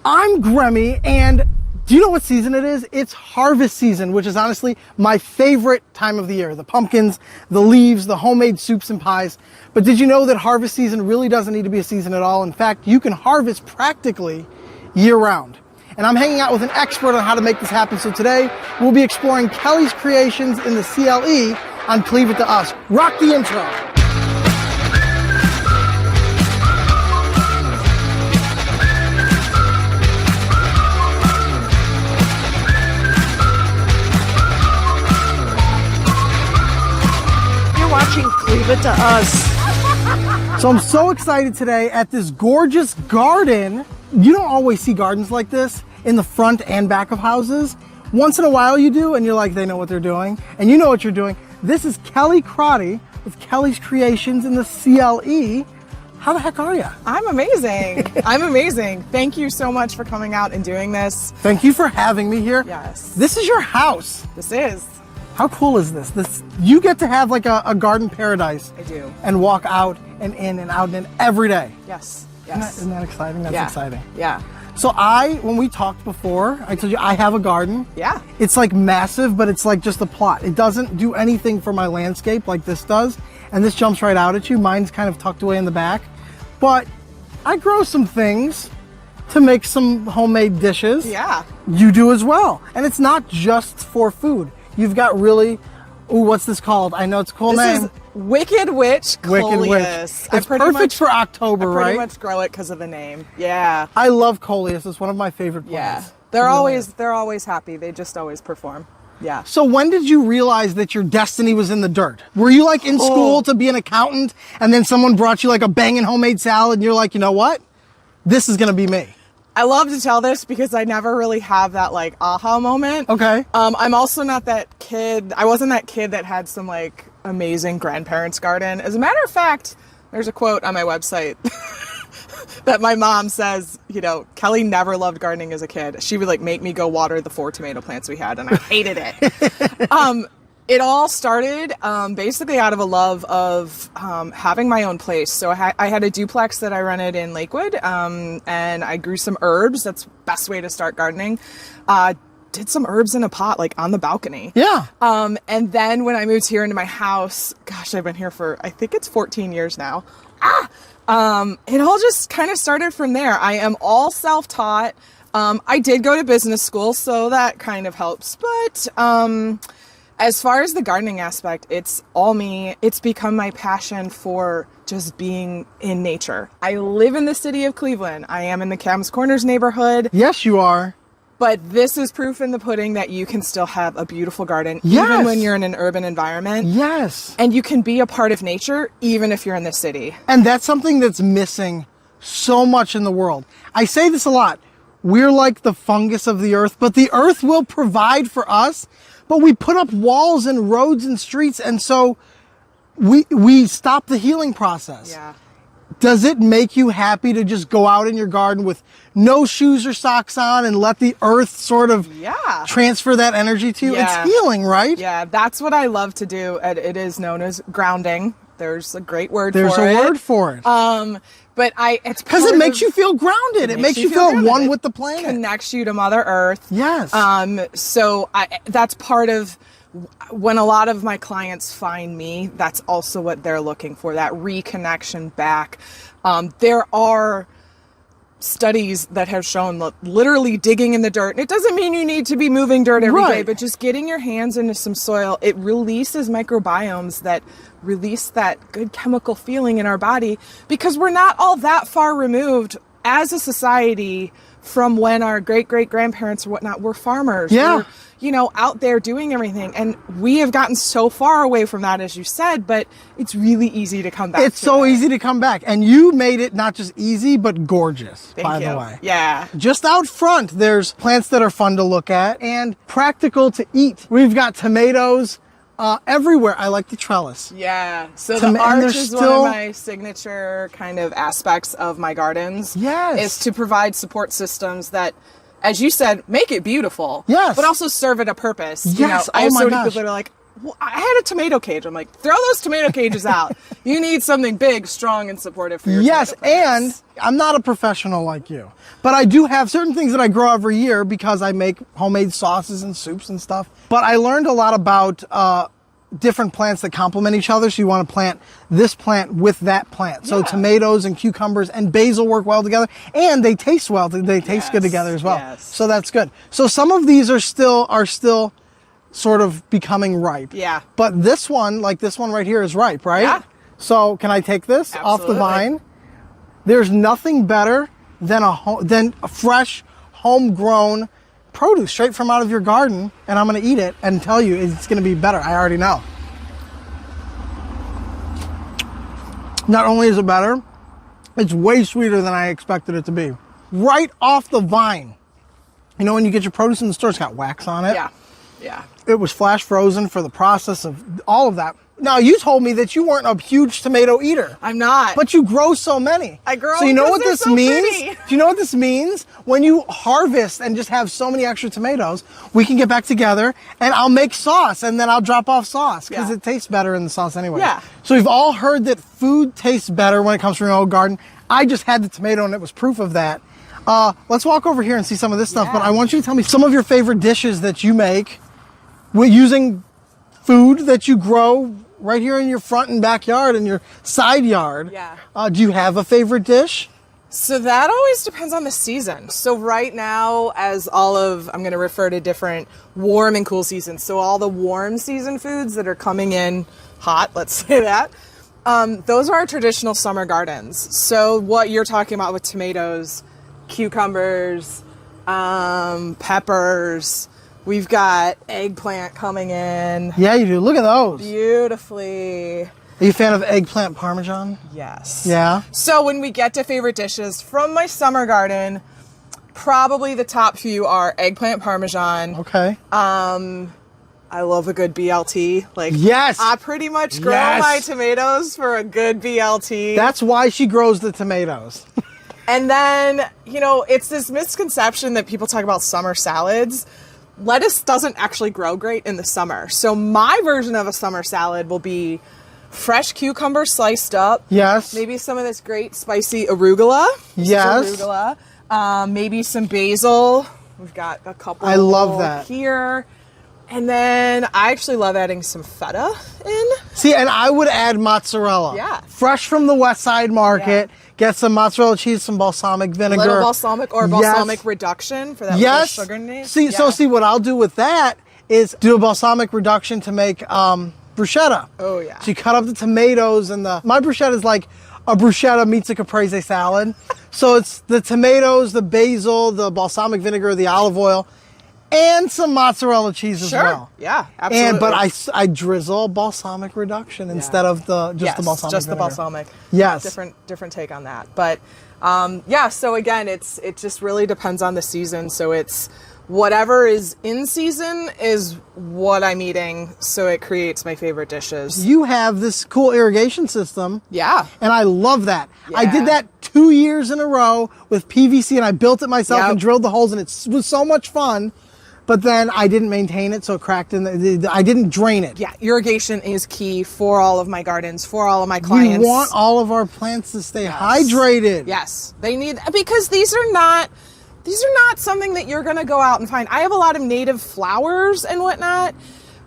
I'm Grammy, and do you know what season it is? It's harvest season, which is honestly my favorite time of the year. The pumpkins, the leaves, the homemade soups and pies. But did you know that harvest season really doesn't need to be a season at all? In fact, you can harvest practically year-round. And I'm hanging out with an expert on how to make this happen. So today, we'll be exploring Kelly's Creations in the CLE on Leave It to Us. Rock the intro. Watching Leave It to Us. So I'm so excited today at this gorgeous garden. You don't always see gardens like this in the front and back of houses. Once in a while you do, and you're like, they know what they're doing, and you know what you're doing. This is Kelly Crotty with Kelly's Creations in the CLE. How the heck are you? I'm amazing. I'm amazing. Thank you so much for coming out and doing this. Thank you for having me here. Yes. This is your house. This is. How cool is this? You get to have like a garden paradise. I do. And walk out and in and out and in every day. Yes. Isn't that exciting? That's exciting. Yeah. So when we talked before, I told you I have a garden. Yeah. It's like massive, but it's like just a plot. It doesn't do anything for my landscape like this does. And this jumps right out at you. Mine's kind of tucked away in the back. But I grow some things to make some homemade dishes. Yeah. You do as well. And it's not just for food. You've got really, what's this called? I know it's a cool name. This is Wicked Witch Wicked Witch. Coleus. It's perfect for October, right? I pretty much grow it because of the name. Yeah. I love Coleus. It's one of my favorite plants. Yeah. They're always happy. They just always perform. Yeah. So when did you realize that your destiny was in the dirt? Were you like in school to be an accountant, and then someone brought you like a banging homemade salad, and you're like, you know what? This is gonna be me. I love to tell this because I never really have that like aha moment. Okay. I'm also not that kid. I wasn't that kid that had some like amazing grandparents' garden. As a matter of fact, there's a quote on my website that my mom says, Kelly never loved gardening as a kid. She would like make me go water the 4 tomato plants we had, and I hated it. It all started basically out of a love of having my own place. So I had a duplex that I rented in Lakewood, and I grew some herbs. That's the best way to start gardening. Did some herbs in a pot, like on the balcony. Yeah. And then when I moved here into my house, gosh, I've been here for, I think it's 14 years now. It all just kind of started from there. I am all self-taught. I did go to business school, so that kind of helps. But as far as the gardening aspect, it's all me. It's become my passion for just being in nature. I live in the city of Cleveland. I am in the Cam's Corners neighborhood. Yes, you are. But this is proof in the pudding that you can still have a beautiful garden, yes, even when you're in an urban environment. Yes. And you can be a part of nature, even if you're in the city. And that's something that's missing so much in the world. I say this a lot. We're like the fungus of the earth, but the earth will provide for us. But we put up walls and roads and streets, and so we stop the healing process. Yeah. Does it make you happy to just go out in your garden with no shoes or socks on and let the earth sort of transfer that energy to you? Yeah. It's healing, right? Yeah, that's what I love to do. It is known as grounding. There's a great word for it. There's a word for it. But it's because it makes you feel grounded. It makes you feel one with the planet. Connects you to Mother Earth. Yes. So that's part of when a lot of my clients find me. That's also what they're looking for, that reconnection back. There are studies that have shown literally digging in the dirt. It doesn't mean you need to be moving dirt every day, but just getting your hands into some soil, it releases microbiomes that release that good chemical feeling in our body, because we're not all that far removed as a society from when our great-great-grandparents or whatnot were farmers. Yeah. We're, out there doing everything. And we have gotten so far away from that, as you said, but it's really easy to come back. It's so easy to come back. And you made it not just easy, but gorgeous, by the way. Yeah. Just out front, there's plants that are fun to look at and practical to eat. We've got tomatoes everywhere. I like the trellis. Yeah. So the arch is one of my signature kind of aspects of my gardens. Yes. Is to provide support systems that, as you said, make it beautiful. Yes. But also serve it a purpose. Yes. I have so many people that are like, well, I had a tomato cage. I'm like, throw those tomato cages out. You need something big, strong, and supportive for your Yes, tomato plants. and I'm not a professional like you, but I do have certain things that I grow every year because I make homemade sauces and soups and stuff. But I learned a lot about different plants that complement each other. So you want to plant this plant with that plant. So tomatoes and cucumbers and basil work well together, and they taste well. They taste good together as well. Yes. So that's good. So some of these are still sort of becoming ripe. Yeah. But this one, like this one right here, is ripe, right? Yeah. So can I take this off the Absolutely. vine? There's nothing better than a fresh, homegrown produce straight from out of your garden, and I'm going to eat it and tell you it's going to be better. I already know. Not only is it better, it's way sweeter than I expected it to be. Right off the vine. You know when you get your produce in the store, it's got wax on it? Yeah. Yeah. It was flash frozen for the process of all of that. Now, you told me that you weren't a huge tomato eater. I'm not. But you grow so many. I grow So you know because what they're this so means? pretty. Do you know what this means? When you harvest and just have so many extra tomatoes, we can get back together and I'll make sauce and then I'll drop off sauce because Yeah. it tastes better in the sauce anyway. Yeah. So we've all heard that food tastes better when it comes from your own garden. I just had the tomato and it was proof of that. Let's walk over here and see some of this stuff, but I want you to tell me some of your favorite dishes that you make using food that you grow right here in your front and backyard and your side yard. Yeah. Do you have a favorite dish? So that always depends on the season. So right now, I'm going to refer to different warm and cool seasons. So all the warm season foods that are coming in hot, let's say that, those are our traditional summer gardens. So what you're talking about with tomatoes, cucumbers, peppers, we've got eggplant coming in. Yeah, you do. Look at those. Beautifully. Are you a fan of eggplant parmesan? Yes. Yeah. So when we get to favorite dishes from my summer garden, probably the top few are eggplant parmesan. Okay. I love a good BLT. Like, Yes. I pretty much grow Yes. my tomatoes for a good BLT. That's why she grows the tomatoes. And then, it's this misconception that people talk about summer salads. Lettuce doesn't actually grow great in the summer. So my version of a summer salad will be fresh cucumber sliced up. Yes. Maybe some of this great spicy arugula. Yes. Arugula. Maybe some basil. We've got a couple. I love that. Here. And then I actually love adding some feta in. See, and I would add mozzarella. Yeah. Fresh from the West Side Market. Get some mozzarella cheese, some balsamic vinegar. A little balsamic or balsamic reduction for that little sugar name. See, what I'll do with that is do a balsamic reduction to make bruschetta. Oh, yeah. So you cut up the tomatoes and my bruschetta is like a bruschetta meets a caprese salad. So it's the tomatoes, the basil, the balsamic vinegar, the olive oil, and some mozzarella cheese as well. Yeah, absolutely. But I drizzle balsamic reduction instead of the balsamic just the vinegar. balsamic. Yes. Different take on that. But so again, it just really depends on the season. So it's whatever is in season is what I'm eating. So it creates my favorite dishes. You have this cool irrigation system. Yeah. And I love that. I Yeah. did that 2 years in a row with PVC and I built it myself Yep. and drilled the holes and it was so much fun. But then I didn't maintain it, so it cracked and I didn't drain it. Yeah, irrigation is key for all of my gardens, for all of my clients. We want all of our plants to stay hydrated. Yes, they need, because these are not something that you're going to go out and find. I have a lot of native flowers and whatnot,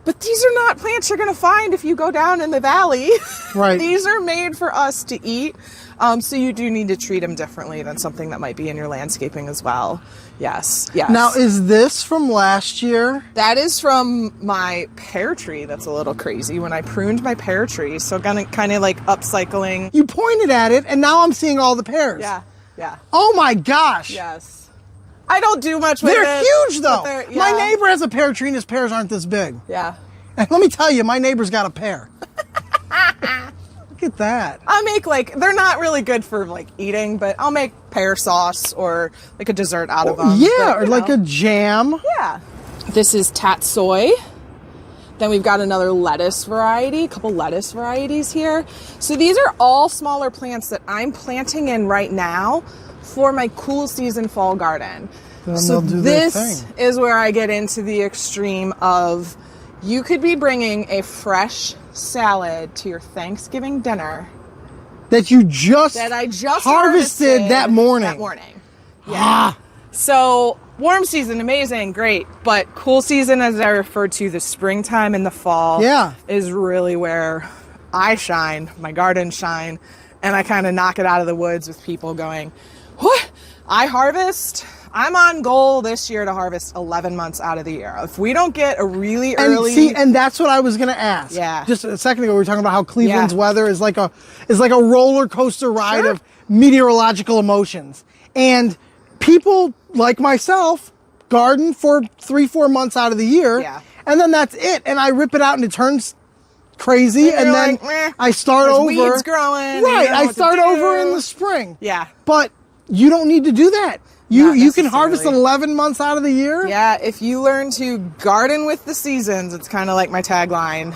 but these are not plants you're going to find if you go down in the valley. Right. These are made for us to eat. So you do need to treat them differently than something that might be in your landscaping as well. Yes. Now, is this from last year? That is from my pear tree. That's a little crazy. When I pruned my pear tree, so kind of like upcycling. You pointed at it, and now I'm seeing all the pears. Yeah. Oh my gosh. Yes. I don't do much with it. They're huge, though. Yeah. My neighbor has a pear tree, and his pears aren't this big. Yeah. And let me tell you, my neighbor's got a pear. Look at that. I'll make they're not really good for eating, but I'll make pear sauce or like a dessert out of them. Yeah, or like a jam. Yeah. This is tatsoi. Then we've got another lettuce variety, a couple lettuce varieties here. So these are all smaller plants that I'm planting in right now for my cool season fall garden. Then So they'll do their this thing. is where I get into the extreme of You could be bringing a fresh salad to your Thanksgiving dinner That you just that I just harvested that morning. That morning. Yeah. So warm season, amazing, great. But cool season, as I referred to, the springtime and the fall, is really where I shine, my gardens shine, and I kind of knock it out of the woods with people going, what? I'm on goal this year to harvest 11 months out of the year. If we don't get a really early... And that's what I was going to ask. Yeah. Just a second ago, we were talking about how Cleveland's weather is like a roller coaster ride of meteorological emotions. And people like myself garden for 3-4 months out of the year. Yeah. And then that's it. And I rip it out and it turns crazy. And then like, I start over. Weeds growing. Right. I start over in the spring. Yeah. But you don't need to do that. You can harvest necessarily. 11 months out of the year. Yeah, if you learn to garden with the seasons, it's kind of like my tagline.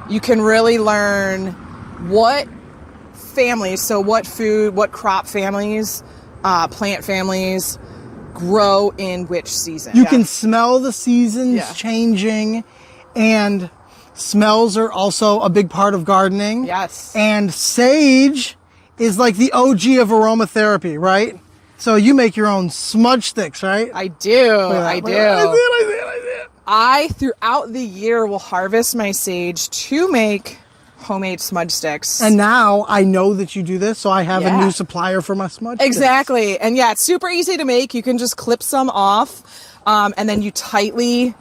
You can really learn what families, so what food, what crop families, plant families grow in which season. You can smell the seasons changing, and smells are also a big part of gardening. Yes. And sage is like the OG of aromatherapy, right? So you make your own smudge sticks, right? I do. I did. Throughout the year, will harvest my sage to make homemade smudge sticks. And now I know that you do this, so I have a new supplier for my smudge sticks. Exactly. And yeah, it's super easy to make. You can just clip some off, and then you tightly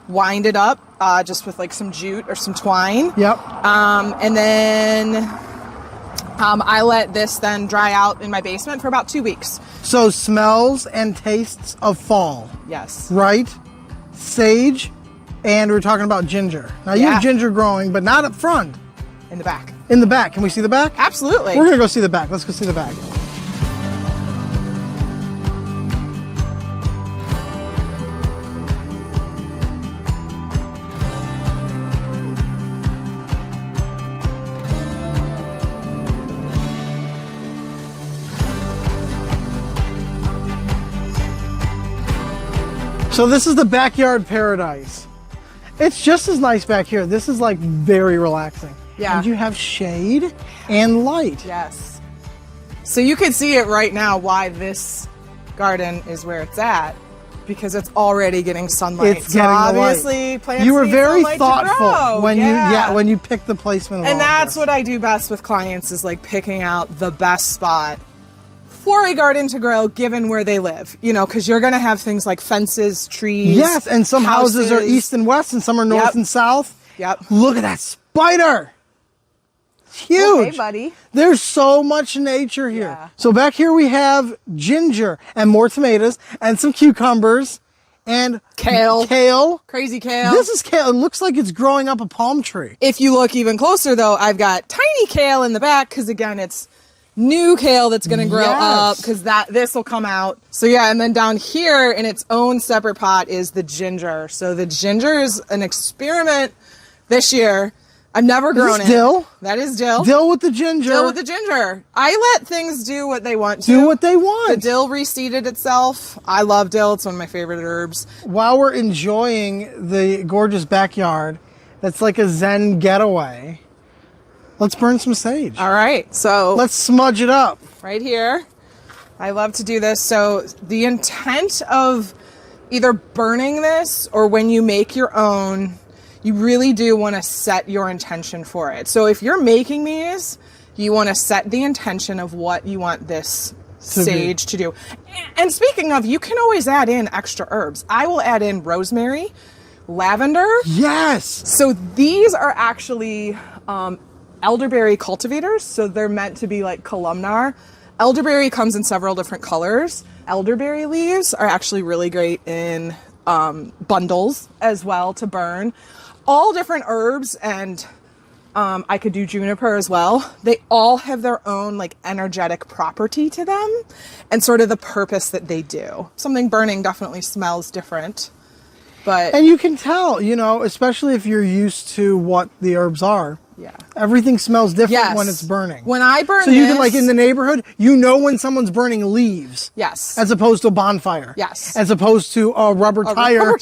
wind it up just with like some jute or some twine. Yep. And then I let this then dry out in my basement for about 2 weeks. So smells and tastes of fall. Yes. Right? Sage, and we're talking about ginger. Now you have ginger growing, but not up front. In the back. In the back. Can we see the back? Absolutely. We're going to go see the back. Let's go see the back. So this is the backyard paradise. It's just as nice back here. This is like very relaxing. Yeah. And you have shade and light. Yes. So you can see it right now why this garden is where it's at, because it's already getting sunlight. It's getting obviously light. Plants You were need very sunlight to grow. thoughtful when you picked the placement of all And that's this. what I do best with clients, is like picking out the best spot for a garden to grow given where they live, because you're going to have things like fences, trees. Yes, and some houses are east and west and some are north and south. Yep. Look at that spider. It's huge. Oh, hey, buddy. There's so much nature here. Yeah. So back here we have ginger and more tomatoes and some cucumbers and kale. Crazy kale. This is kale. It looks like it's growing up a palm tree. If you look even closer, though, I've got tiny kale in the back because, again, it's new kale that's going to grow up because this will come out. So yeah, and then down here in its own separate pot is the ginger. So the ginger is an experiment this year. I've never grown it. Dill? That is dill. Dill with the ginger. Dill with the ginger. I let things do what they want to. Do what they want. The dill reseeded itself. I love dill. It's one of my favorite herbs. While we're enjoying the gorgeous backyard, that's like a Zen getaway. Let's burn some sage. All right, so let's smudge it up. Right here. I love to do this. So the intent of either burning this or when you make your own, you really do want to set your intention for it. So if you're making these, you want to set the intention of what you want this sage to do. And speaking of, you can always add in extra herbs. I will add in rosemary, lavender. Yes. So these are actually elderberry cultivators, so they're meant to be like columnar. Elderberry comes in several different colors. Elderberry leaves are actually really great in bundles as well to burn. All different herbs, and I could do juniper as well. They all have their own like energetic property to them and sort of the purpose that they do. Something burning definitely smells different. And you can tell, especially if you're used to what the herbs are. Yeah. Everything smells different when it's burning. When I burn So you can, like in the neighborhood, when someone's burning leaves. Yes. As opposed to a bonfire. Yes. As opposed to a rubber tire.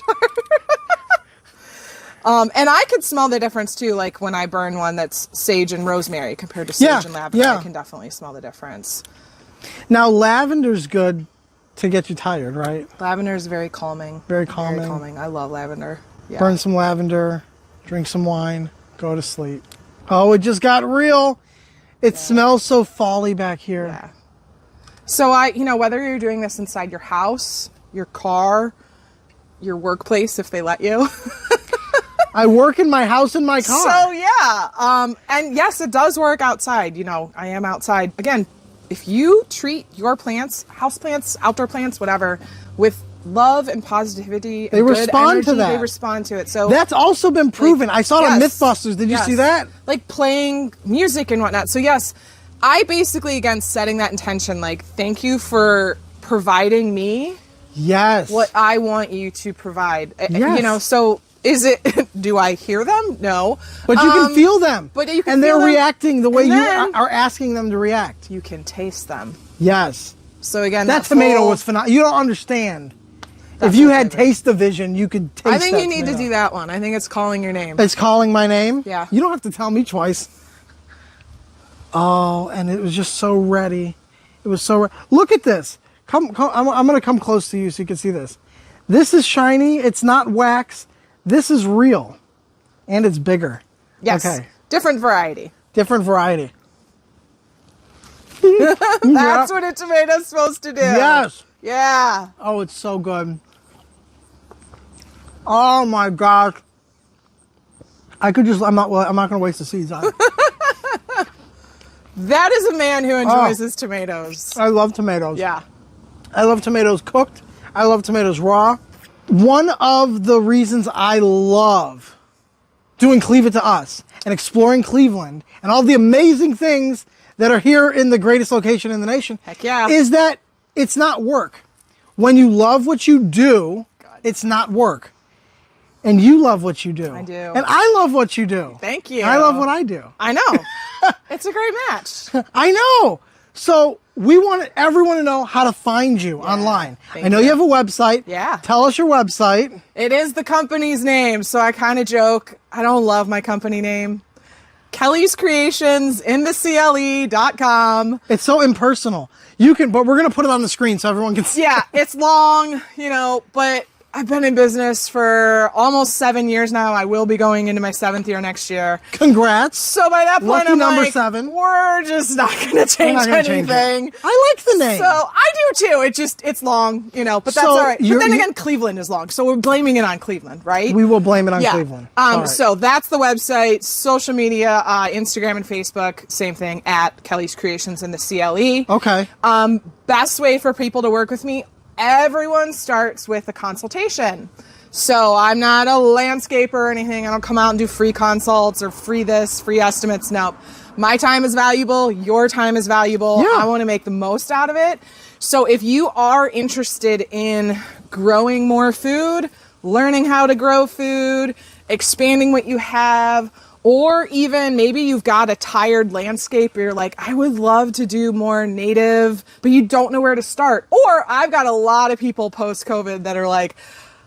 And I could smell the difference too, like when I burn one that's sage and rosemary compared to sage and lavender. I can definitely smell the difference. Now, lavender's good to get you tired, right? Lavender is very calming. Very calming. Very calming. I love lavender. Yeah. Burn some lavender, drink some wine, go to sleep. Oh, it just got real. It smells so fall-y back here. Yeah. So whether you're doing this inside your house, your car, your workplace, if they let you. I work in my house in my car. So yeah. And yes, it does work outside. I am outside. Again, if you treat your plants, house plants, outdoor plants, whatever, with love and positivity, they and good respond energy, to that. They respond to it. So that's also been proven. I saw it on Mythbusters. Did you see that? Like playing music and whatnot. So yes, I basically, again, setting that intention, like, thank you for providing me what I want you to provide. Yes. So is it, do I hear them? No. But you can feel them. But you can and feel they're them. reacting the way And you then are asking them to react. You can taste them. Yes. So again, that tomato was phenomenal. You don't understand. If you had taste-o-vision, you could taste I think that you need tomato. to do that one. I think it's calling your name. It's calling my name? Yeah. You don't have to tell me twice. Oh, and it was just so ready. It was so Look at this. Come, I'm going to come close to you so you can see this. This is shiny. It's not wax. This is real. And it's bigger. Yes. Okay. Different variety. Different variety. That's what a tomato's supposed to do. Yes. Yeah. Oh, it's so good. Oh my gosh. I'm not going to waste the seeds either. That is a man who enjoys his tomatoes. I love tomatoes. Yeah. I love tomatoes cooked. I love tomatoes raw. One of the reasons I love doing Cleave It to Us and exploring Cleveland and all the amazing things that are here in the greatest location in the nation is that it's not work. When you love what you do, it's not work. And you love what you do. I do. And I love what you do. Thank you. And I love what I do. I know. It's a great match. I know. So we want everyone to know how to find you online. I know you have a website. Yeah. Tell us your website. It is the company's name, so I kind of joke. I don't love my company name. Kelly's Creations in the CLE.com. It's so impersonal. But we're going to put it on the screen so everyone can see. Yeah, it's long, but I've been in business for almost 7 years now. I will be going into my 7th year next year. Congrats. So by that point, Lucky I'm number like, 7. We're just not going to change anything. I like the name. So I do too. It's long, but that's all right. But then again, Cleveland is long. So we're blaming it on Cleveland, right? We will blame it on Cleveland. Right. So that's the website, social media, Instagram and Facebook, same thing, at Kelly's Creations in the CLE. Okay. Best way for people to work with me, everyone starts with a consultation. So I'm not a landscaper or anything. I don't come out and do free consults or free estimates. No, my time is valuable. Your time is valuable. Yeah. I want to make the most out of it. So if you are interested in growing more food, learning how to grow food, expanding what you have, or even maybe you've got a tired landscape, you're like, I would love to do more native, but you don't know where to start. Or I've got a lot of people post-COVID that are like,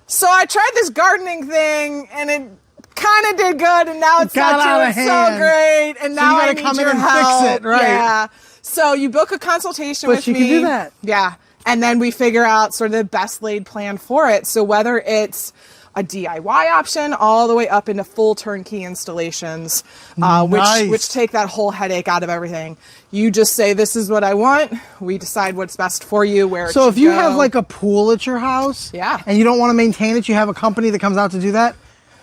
so I tried this gardening thing and it kind of did good and now it's not doing so great and now I need come your in and help. fix it, right? Yeah. So you book a consultation with me. But you can do that. Yeah. And then we figure out sort of the best laid plan for it. So whether it's a DIY option all the way up into full turnkey installations, which take that whole headache out of everything. You just say, this is what I want. We decide what's best for you, where it should go. So if you have like a pool at your house and you don't want to maintain it, you have a company that comes out to do that.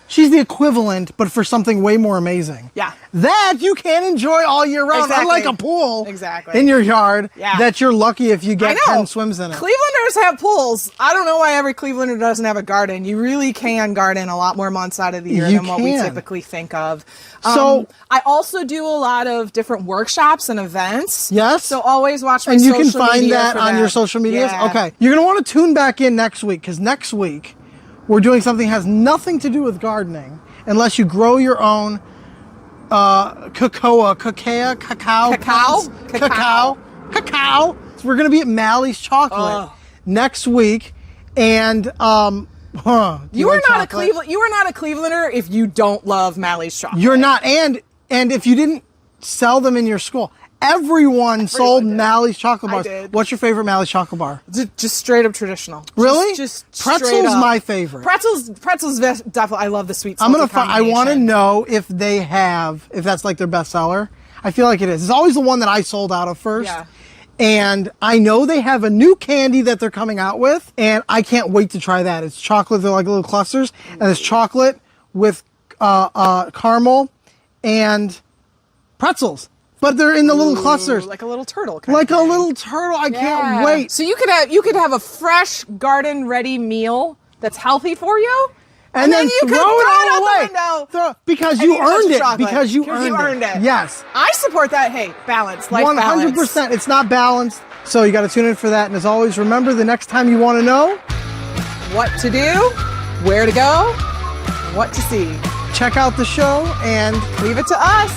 She's the equivalent, but for something way more amazing. Yeah. That you can enjoy all year round, unlike a pool in your yard that you're lucky if you get 10 swims in it. Clevelanders have pools. I don't know why every Clevelander doesn't have a garden. You really can garden a lot more months out of the year than what we typically think of. So I also do a lot of different workshops and events. Yes. So always watch my social media. And you can find that on your social medias? Yeah. Okay. You're going to want to tune back in next week, because next week we're doing something that has nothing to do with gardening unless you grow your own cacao. So we're going to be at Mally's Chocolate next week, and Huh. Do You are like not a chocolate? Cleveland. You are not a Clevelander if you don't love Mally's chocolate. You're not. And if you didn't sell them in your school, everyone sold did. Mally's chocolate I bars. did. What's your favorite Mally's chocolate bar? Just straight up traditional. Really? Just Pretzel's straight up. my favorite. Pretzels definitely. I love the sweet. I'm gonna. salty I want to combination. know if that's like their best seller. I feel like it is. It's always the one that I sold out of first. Yeah. And I know they have a new candy that they're coming out with, and I can't wait to try that. It's chocolate. They're like little clusters, and it's chocolate with caramel and pretzels. But they're in the little clusters. like a little turtle. Kind Like of a thing. little turtle. I can't Yeah. wait. So you could have a fresh garden ready meal that's healthy for you, And then you throw could it throw all out away. the window. Because and you eat a bunch earned of it. chocolate. Because you Because earned it. Yes. I support that. Hey, balance, life 100%. balance. It's not balanced. So you got to tune in for that. And as always, remember the next time you want to know, What to do, where to go, what to see. check out the show and Leave it to us.